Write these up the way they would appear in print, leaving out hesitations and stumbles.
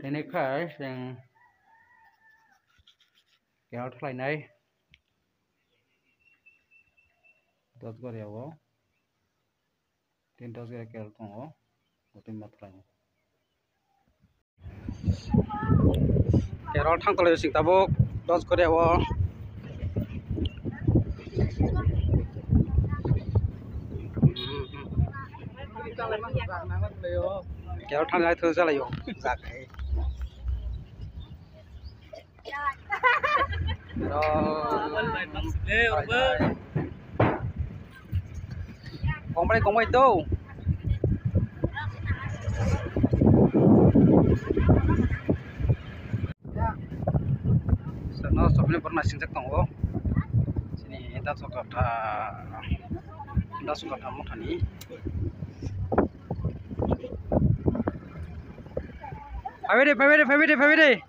बेनिखाय जों केरल खालायनाय दसगरायाव 3 दसगरा केरल दङ गथै माथ्रानि केरल थांथले सिंताबुक दसगरायाव केरल थांनाय थो जालायो जाखाय Gomay tuh. Sana sobnya pernah sinjak tonggo. Sini kita suka tamu tani. Pawede.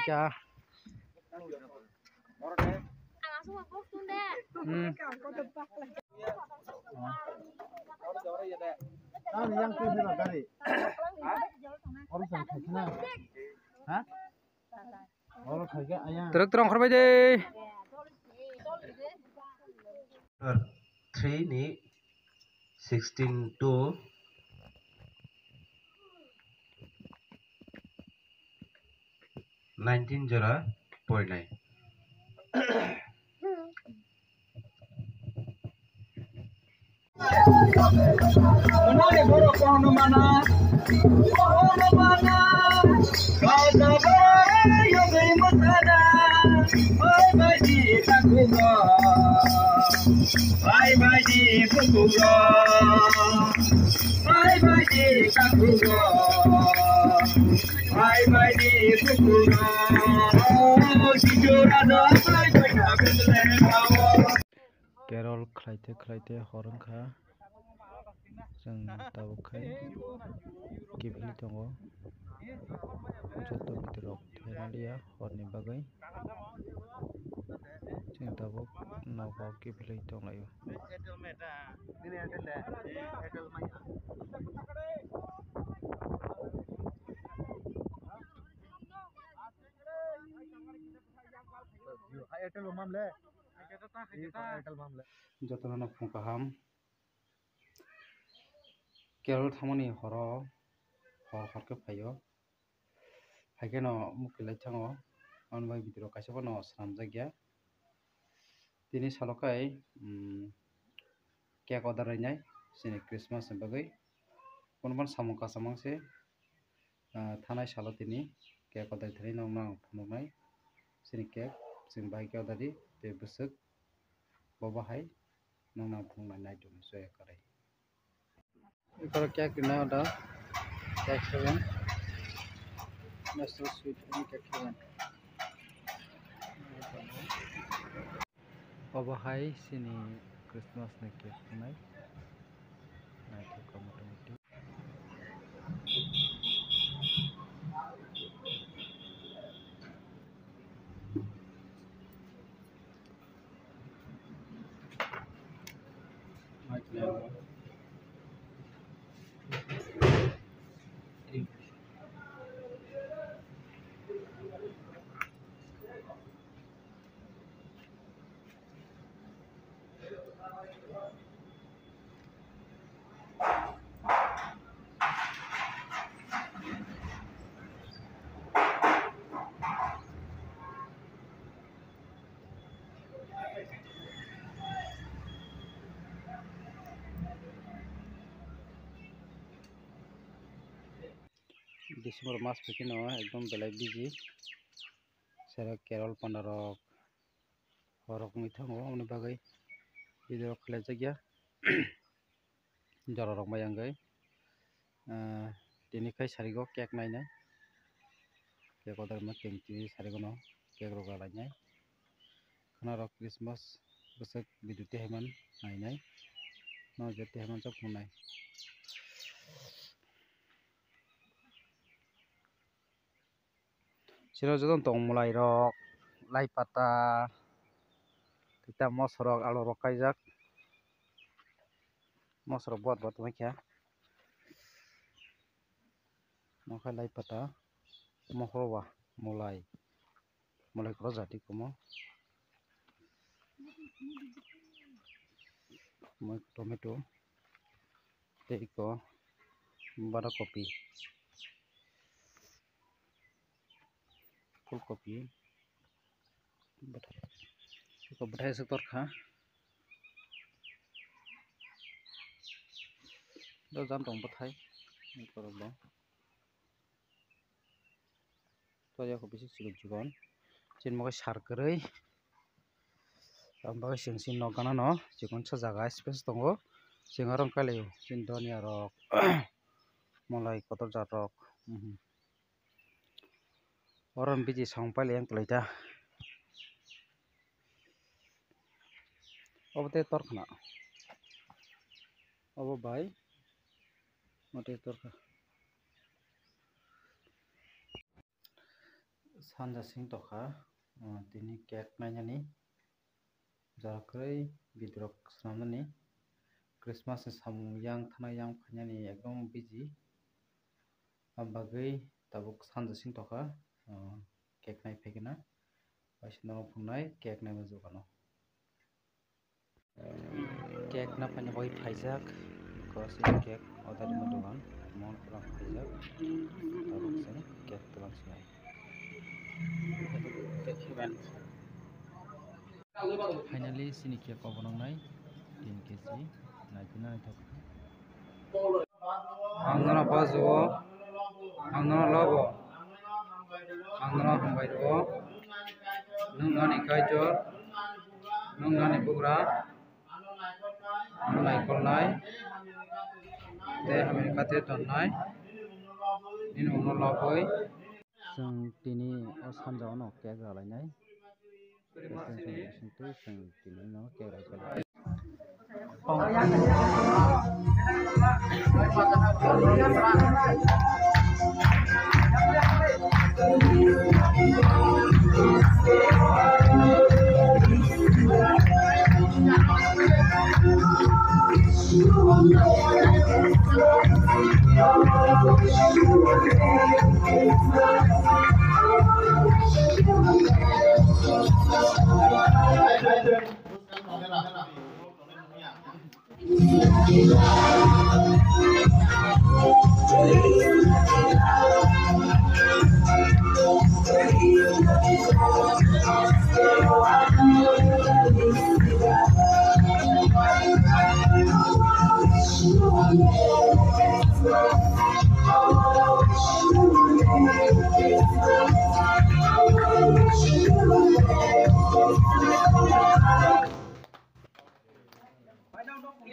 Ya. Terang korban deh. 3 ni 16 to 19 jara poinai. Mana boro kono mana kada bara yo gai matada oi baji takuga ai baji fukuga ai baji takuga ai baji fukuga sijora da ai baji abele kawo Kerol khlaite horongkha जों दाबुखाय गिबिलि दङ जत बितरक थेनालिया हरनि बागै जों दाबुक नावबाव गिबिलि दंलायो जतना फुंकाहाम केरल थामनि हरके फायो फायके न मुखिलाय थाङो अनबाय बिदिरो कासेबो न स्राम जायगा दिनै सालकाय केक अर्डार रायनाय सिनि क्रिसमास बागै कोनबान सामंका सामंसे थानाय साल दिनै केक अर्डार थै न फुननाय सिनि केक जों बाइक अर्डार दि बे बुसुक बबाहाय नंना फुंनाय नायदो जय करे Kalau kek ini ada kek heaven, national sweet ini kek heaven. Obahai sini Christmas nih kek naik, naik ke komunitas. Naik level. Desember mas bikin एकदम बेलाय बिजि सेरा केरल पान्डारक हरक मिथांगो उनि बागै video khlai jagya jora rok mai angai tini kai sarigo cake nainai cake order ma tengti sarigo no cake rok alainai khana rok Christmas bwsak biduti heman nainai no jeti heman chok punai sino jodon tong mulai rok lai pata kita mosrok alu rok kaijak mosrok bot bot maikha nokai lai pata mohroba mulai koro jati komo tomato tei iko badakopi ফুলকপি bethai setor kha do jam tong bethai korok bo to ya ko bisi sikon chin mo sar koroi ambaga singsin no gana no chikon sa jaga space tongo singarong kaleo chin donia rok molai kotor jat rok orang biji sang pali yang kelita obote torkhna obo bai mote torkha sanja sing tokha tini cake nainani jakrei bidrok snamani Christmas ni samung yang thana yang phanyani ekdom biji ambagai tabuk sanja sing tokha cake nai phekena paisno phungnai cake nai majukano cake na phanya boi phaijak kosi cake order ma dogan mon pulang phaijak tabuk sai cake pulang sai finally sini cake obonongnai 3 kg naikina thok angna bazuo angna lobo angna hambai ro nungani kaijor nungani bugra nai kolnai te amerika te tonnai in uno loboi जों tini o sanjao no cake ralainai जों tini no cake ralainai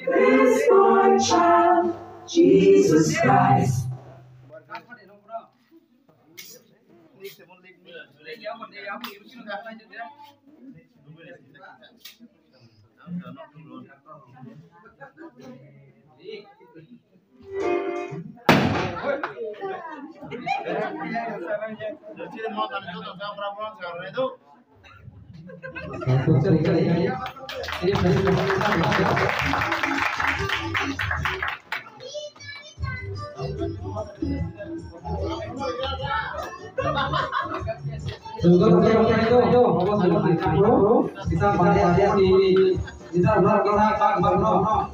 This boy child, Jesus Christ. Kita pada di kita benar kita pak benar.